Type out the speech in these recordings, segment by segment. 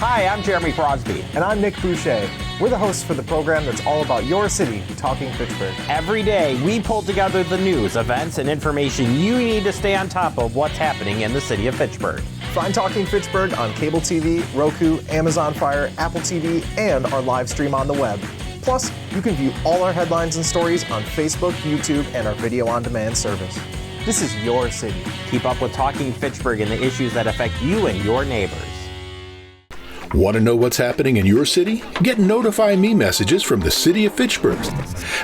Hi, I'm Jeremy Crosby. And I'm Nick Boucher. We're the hosts for the program that's all about your city, Talking Fitchburg. Every day, we pull together the news, events, and information you need to stay on top of what's happening in the city of Fitchburg. Find Talking Fitchburg on cable TV, Roku, Amazon Fire, Apple TV, and our live stream on the web. Plus, you can view all our headlines and stories on Facebook, YouTube, and our video on demand service. This is your city. Keep up with Talking Fitchburg and the issues that affect you and your neighbors. Want to know what's happening in your city? Get Notify Me messages from the City of Fitchburg.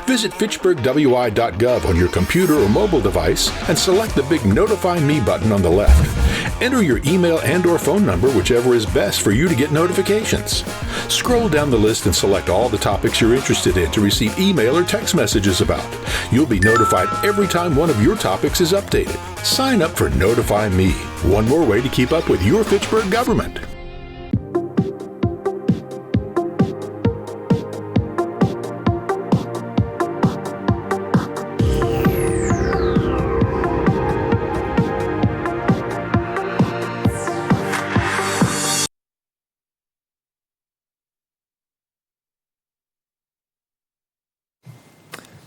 Visit fitchburgwi.gov on your computer or mobile device and select the big Notify Me button on the left. Enter your email and/or phone number, whichever is best for you to get notifications. Scroll down the list and select all the topics you're interested in to receive email or text messages about. You'll be notified every time one of your topics is updated. Sign up for Notify Me, one more way to keep up with your Fitchburg government.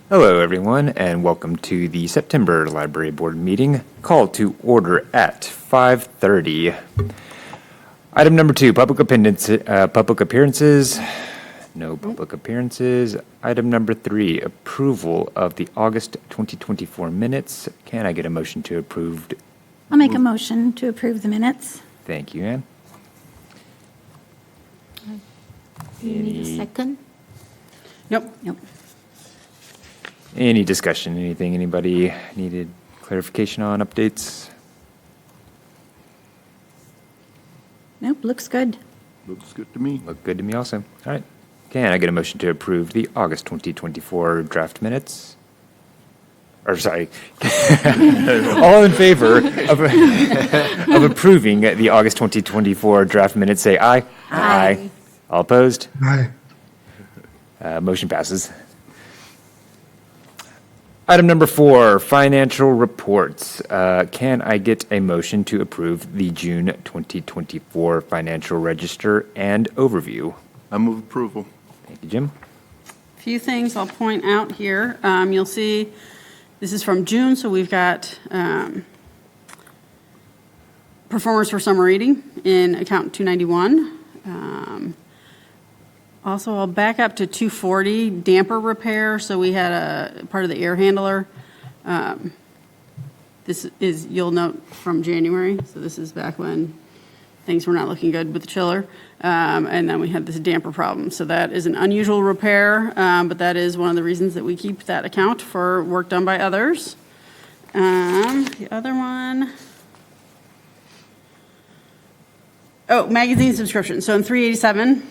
Hello, everyone, and welcome to the September Library Board meeting, called to order at 5:30. Item number 2, public appearances. No public appearances. Item number 3, approval of the August 2024 minutes. Can I get a motion to approve? I'll make a motion to approve the minutes. Thank you, Ann. You need a second? Nope. Any discussion? Anything anybody needed clarification on, updates? Nope, looks good. Looks good to me. Look good to me also. All right. Can I get a motion to approve the August 2024 draft minutes? Or sorry, all in favor of approving the August 2024 draft minutes, say aye. Aye. All opposed? Aye. Motion passes. Item number 4, financial reports. Can I get a motion to approve the June 2024 financial register and overview? I move approval. Thank you, Jim. A few things I'll point out here. You'll see this is from June, so we've got performers for summer reading in account 291. Also, I'll back up to 240, damper repair. So we had a part of the air handler. This is, you'll note, from January. So this is back when things were not looking good with the chiller. And then we had this damper problem. So that is an unusual repair, but that is one of the reasons that we keep that account for work done by others. The other one. Oh, magazine subscription. So in 387,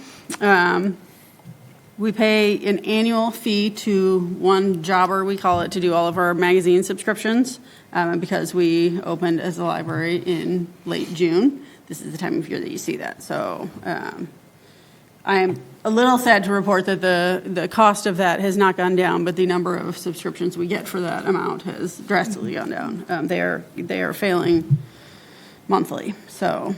we pay an annual fee to one jobber, we call it, to do all of our magazine subscriptions. Because we opened as a library in late June, this is the time of year that you see that. So I am a little sad to report that the cost of that has not gone down, but the number of subscriptions we get for that amount has drastically gone down. They are failing monthly. So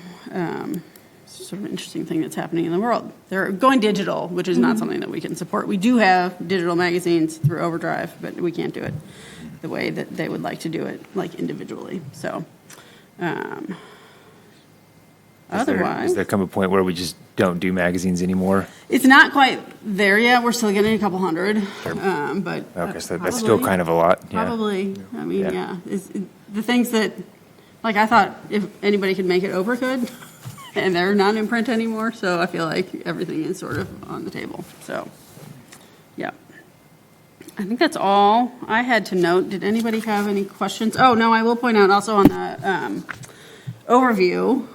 it's sort of an interesting thing that's happening in the world. They're going digital, which is not something that we can support. We do have digital magazines through Overdrive, but we can't do it the way that they would like to do it, like individually. So otherwise, Does there come a point where we just don't do magazines anymore? it's not quite there yet. We're still getting a couple hundred, but Okay, so that's still kind of a lot. Yeah. probably. I mean, Yeah. yeah, the things that, like, I thought if anybody could make it over, could, and they're not in print anymore. So I feel like everything is sort of on the table. So, yeah. I think that's all I had to note. Did anybody have any questions? Oh, no, I will point out also on the overview,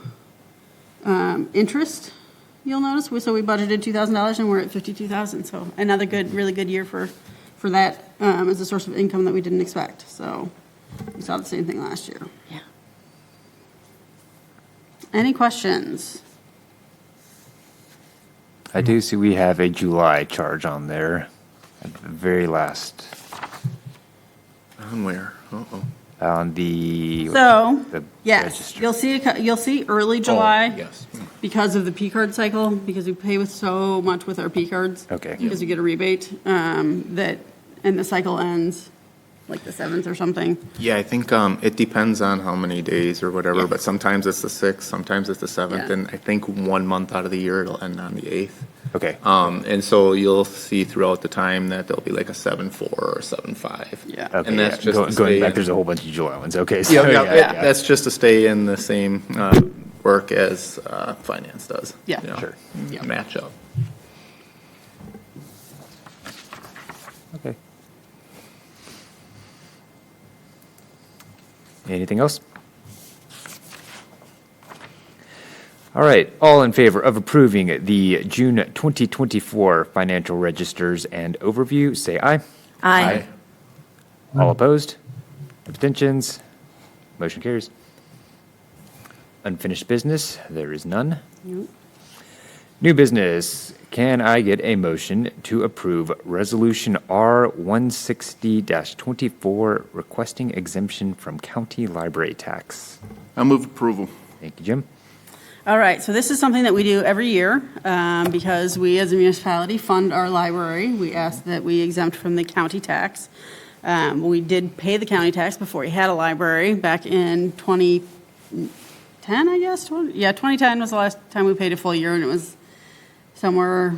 interest, you'll notice. So we budgeted $2,000 and we're at $52,000. So another really good year for that as a source of income that we didn't expect. So we saw the same thing last year. Yeah. Any questions? I do see we have a July charge on there at the very last. On where? Uh-oh. On the So, the yes, register. you'll see early July. Oh, yes. because of the P card cycle, because we pay with so much with our P cards. Okay. Because we get a rebate, and the cycle ends like the 7th or something. Yeah, I think it depends on how many days or whatever, Yeah. but sometimes it's the 6th, sometimes it's the 7th, Yeah. and I think 1 month out of the year it'll end on the 8th. Okay. And so you'll see throughout the time that there'll be like a 7-4 or 7-5. Yeah. Okay, And that's yeah. just to going stay back. in- There's a whole bunch of July ones. Okay, so Yeah, yeah. that's just to stay in the same work as finance does. Yeah. you know, Sure. Yeah. Match up. Okay. Anything else? All right, all in favor of approving the June 2024 financial registers and overview, say aye. Aye. All opposed? Abstentions? Motion carries. Unfinished business, there is none. New business, can I get a motion to approve Resolution R-160-24 requesting exemption from county library tax? I move approval. Thank you, Jim. All right, so this is something that we do every year because we as a municipality fund our library. We ask that we exempt from the county tax. We did pay the county tax before we had a library back in 2010, I guess. 2010 was the last time we paid a full year, and it was somewhere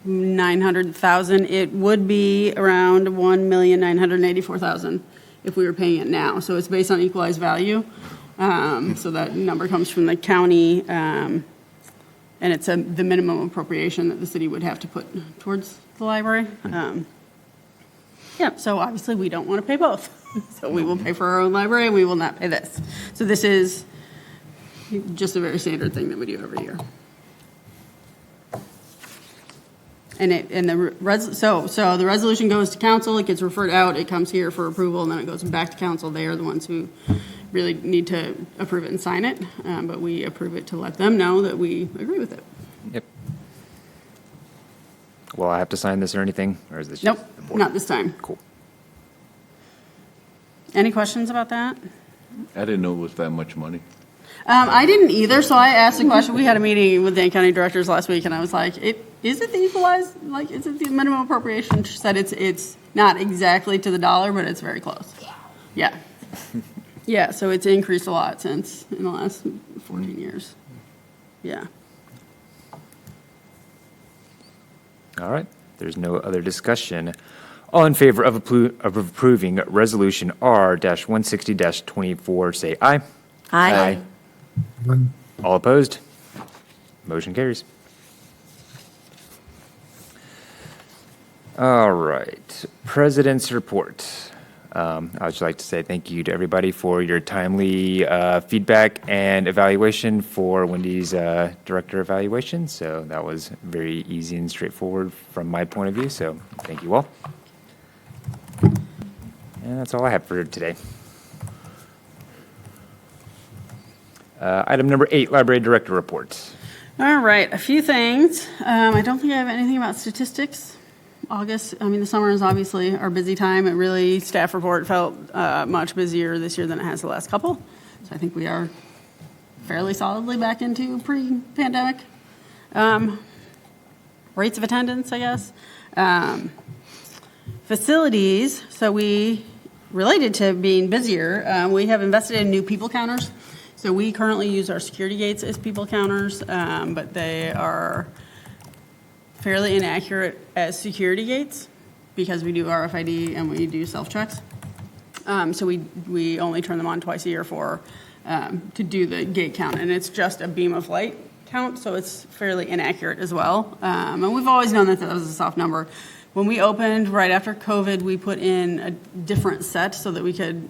900,000. It would be around 1,984,000 if we were paying it now. So it's based on equalized value. So that number comes from the county, and it's the minimum appropriation that the city would have to put towards the library. Yeah, so obviously we don't want to pay both. So we will pay for our own library and we will not pay this. So this is just a very standard thing that we do every year. And the resolution goes to council, it gets referred out, it comes here for approval, and then it goes back to council. They are the ones who really need to approve it and sign it, but we approve it to let them know that we agree with it. Yep. Will I have to sign this or anything, or is this Nope, just the board? not this time. Cool. Any questions about that? I didn't know it was that much money. I didn't either, so I asked the question. We had a meeting with the county directors last week, and I was like, is it the equalized, like, is it the minimum appropriation? She said it's not exactly to the dollar, but it's very close. Yeah. Yeah, so it's increased a lot since in the last 14 years. Yeah. All right, there's no other discussion. All in favor of approving Resolution R-160-24, say aye. Aye. All opposed? Motion carries. All right, President's Report. I would just like to say thank you to everybody for your timely feedback and evaluation for Wendy's director evaluation. So that was very easy and straightforward from my point of view. So thank you all. And that's all I have for today. Item number 8, Library Director Report. All right, a few things. I don't think I have anything about statistics. The summer is obviously our busy time. It really, staff report felt much busier this year than it has the last couple. So I think we are fairly solidly back into pre-pandemic rates of attendance, I guess. Facilities, so we, related to being busier, we have invested in new people counters. So we currently use our security gates as people counters, but they are fairly inaccurate as security gates because we do RFID and we do self-checks. So we only turn them on twice a year to do the gate count, and it's just a beam of light count, so it's fairly inaccurate as well. And we've always known that was a soft number. When we opened right after COVID, we put in a different set so that we could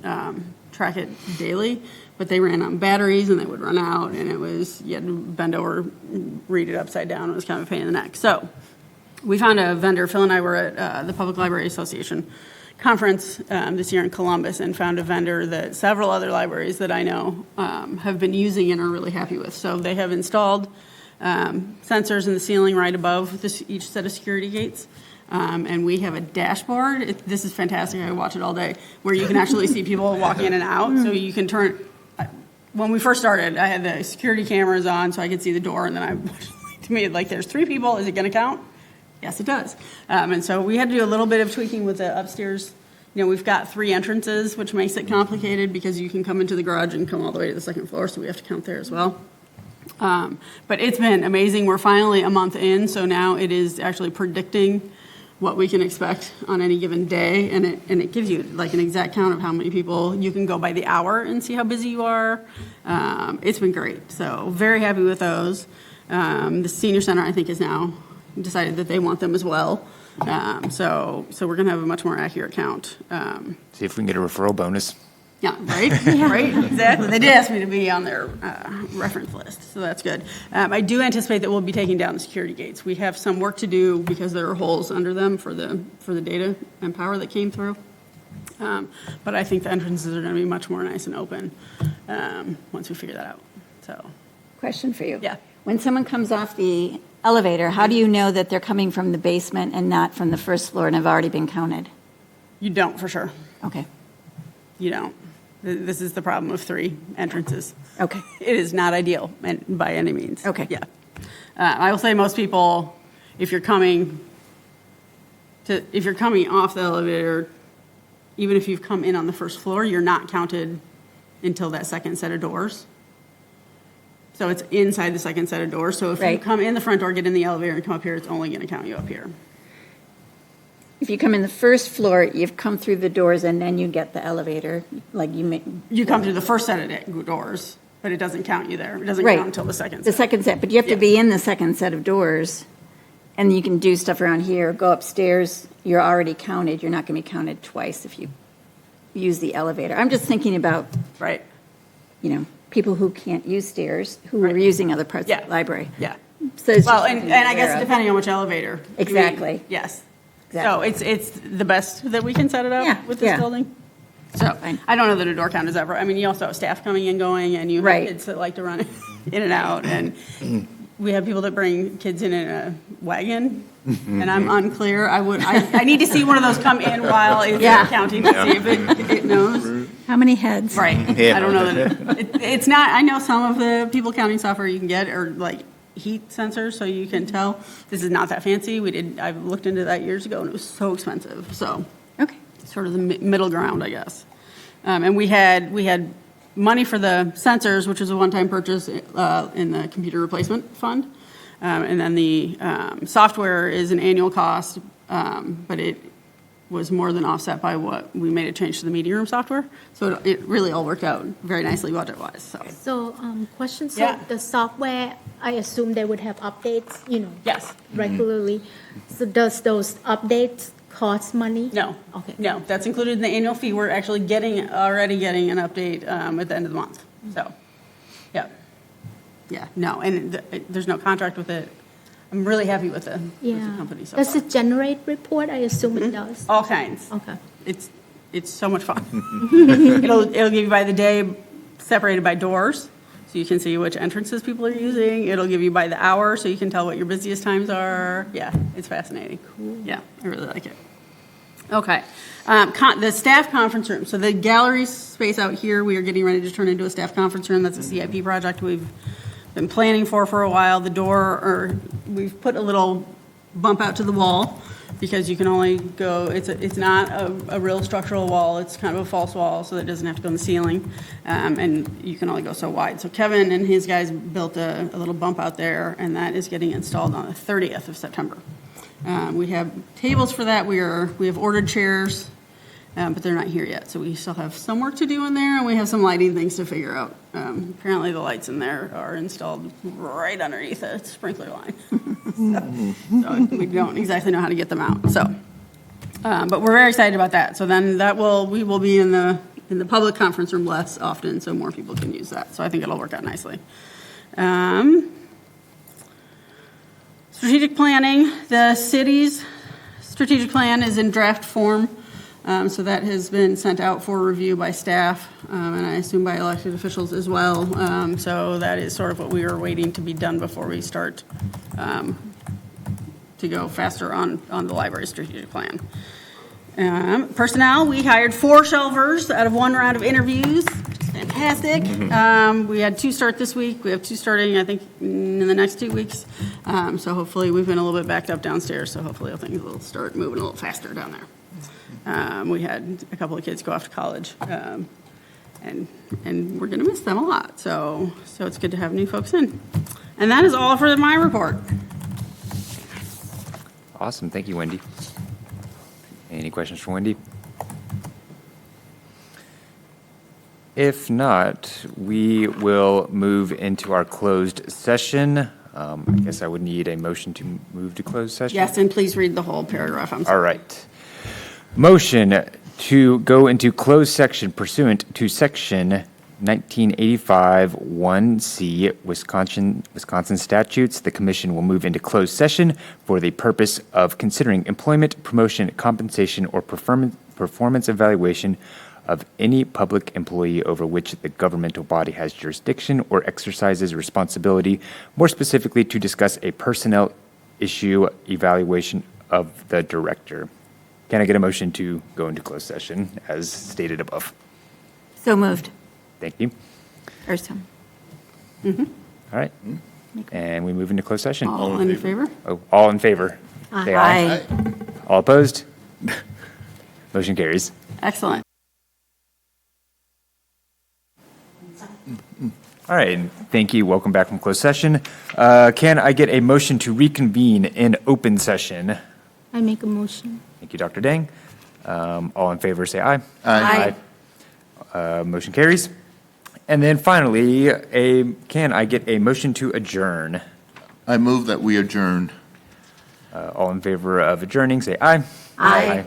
track it daily, but they ran on batteries and they would run out, and you had to bend over, read it upside down. It was kind of a pain in the neck. So we found a vendor. Phil and I were at the Public Library Association conference this year in Columbus and found a vendor that several other libraries that I know have been using and are really happy with. So they have installed sensors in the ceiling right above each set of security gates. And we have a dashboard. This is fantastic. I watch it all day, where you can actually see people walking in and out. So you can turn. when we first started, I had the security cameras on so I could see the door, and then to me, like, there's 3 people, is it going to count? Yes, it does. And so we had to do a little bit of tweaking with the upstairs. You know, we've got 3 entrances, which makes it complicated because you can come into the garage and come all the way to the 2nd floor, so we have to count there as well. But it's been amazing. We're finally a month in, so now it is actually predicting what we can expect on any given day, and it gives you like an exact count of how many people. You can go by the hour and see how busy you are. It's been great, so very happy with those. The senior center, I think, has now decided that they want them as well. So we're going to have a much more accurate count. See if we can get a referral bonus. Yeah, right? Right, exactly. They did ask me to be on their reference list, so that's good. I do anticipate that we'll be taking down the security gates. We have some work to do because there are holes under them for the data and power that came through. But I think the entrances are going to be much more nice and open once we figure that out. So, Question for you. Yeah. When someone comes off the elevator, how do you know that they're coming from the basement and not from the 1st floor and have already been counted? you don't for sure. Okay. You don't. This is the problem of 3 entrances. Okay. It is not ideal by any means. Okay. Yeah. I will say most people, if you're coming off the elevator, even if you've come in on the 1st floor, you're not counted until that 2nd set of doors. So it's inside the 2nd set of doors. So if you Right. come in the front door, get in the elevator, and come up here, it's only going to count you up here. If you come in the 1st floor, you've come through the doors and then you get the elevator, like you may. You come through the 1st set of doors, but it doesn't count you there. It doesn't Right. count until the 2nd The set. 2nd set, but you have to Yeah. be in the 2nd set of doors, and you can do stuff around here, go upstairs, you're already counted, you're not going to be counted twice if you use the elevator. I'm just thinking about, Right. people who can't use stairs, who are Right. using other parts Yeah. of the library. Yeah. So it's Well, just and something to be I guess aware of. depending on which elevator. Exactly. Yes. Exactly. So it's the best that we can set it up Yeah, with this yeah. building. So Fine. I don't know that a door count is ever, I mean, you also have staff coming and going, and you have Right. kids that like to run in and out, and we have people that bring kids in a wagon, and I'm unclear. I need to see one of those come in while it's Yeah. counting to see if it knows. How many heads? Right. Yeah. I don't know that it's not, I know some of the people counting software you can get are like heat sensors, so you can tell. This is not that fancy. I looked into that years ago, and it was so expensive. So Okay. sort of the middle ground, I guess. And we had money for the sensors, which was a one-time purchase in the computer replacement fund. And then the software is an annual cost, but it was more than offset by what we made a change to the meeting room software. So it really all worked out very nicely budget-wise. So, question, so Yeah. the software, I assume they would have updates, Yes. regularly. So does those updates cost money? No. Okay. No, that's included in the annual fee. We're actually already getting an update at the end of the month. So, yeah. Yeah, no, and there's no contract with it. I'm really happy with the Yeah. company so Does far. it generate report? I assume it does. All kinds. Okay. It's so much fun. It'll give you by the day separated by doors, so you can see which entrances people are using. It'll give you by the hour, so you can tell what your busiest times are. Yeah, it's fascinating. Cool. Yeah, I really like it. Okay, the staff conference room. So the gallery space out here, we are getting ready to turn into a staff conference room. That's a CIP project we've been planning for a while. We've put a little bump out to the wall because you can only go, it's not a real structural wall, it's kind of a false wall, so that it doesn't have to go in the ceiling, and you can only go so wide. So Kevin and his guys built a little bump out there, and that is getting installed on the 30th of September. We have tables for that, we have ordered chairs, but they're not here yet, so we still have some work to do in there, and we have some lighting things to figure out. Apparently the lights in there are installed right underneath a sprinkler line. So we don't exactly know how to get them out. So, but we're very excited about that. So then we will be in the public conference room less often, so more people can use that. So I think it'll work out nicely. Strategic planning. The city's strategic plan is in draft form. So that has been sent out for review by staff, and I assume by elected officials as well. So that is sort of what we are waiting to be done before we start to go faster on the library strategic plan. Personnel, we hired 4 shelvers out of 1 round of interviews. Fantastic. fantastic. We had 2 start this week. We have 2 starting, I think, in the next 2 weeks. So hopefully, we've been a little bit backed up downstairs, so hopefully things will start moving a little faster down there. We had a couple of kids go off to college, and we're going to miss them a lot. So it's good to have new folks in. And that is all for my report. Awesome. Thank you, Wendy. Any questions for Wendy? If not, we will move into our closed session. I guess I would need a motion to move to closed session. Yes, and please read the whole paragraph. I'm sorry. All right. Motion to go into closed section pursuant to section 1985 1C Wisconsin statutes. The commission will move into closed session for the purpose of considering employment, promotion, compensation, or performance evaluation of any public employee over which the governmental body has jurisdiction or exercises responsibility, more specifically to discuss a personnel issue evaluation of the director. Can I get a motion to go into closed session as stated above? So moved. Thank you. First time. All right. And we move into closed session. All in favor? Oh, all in favor? Say aye. All opposed? Motion carries. Excellent. All right. Thank you. Welcome back from closed session. Can I get a motion to reconvene in open session? I make a motion. Thank you, Dr. Dang. All in favor, say aye. Aye. Motion carries. And then finally, can I get a motion to adjourn? I move that we adjourn. All in favor of adjourning, say aye. Aye.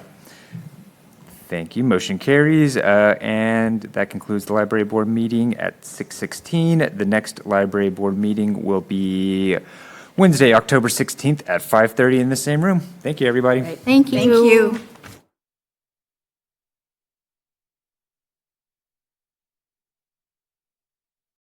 Thank you. Motion carries. And that concludes the library board meeting at 6:16. The next library board meeting will be Wednesday, October 16th at 5:30 in the same room. Thank you, everybody. Thank you. Thank you.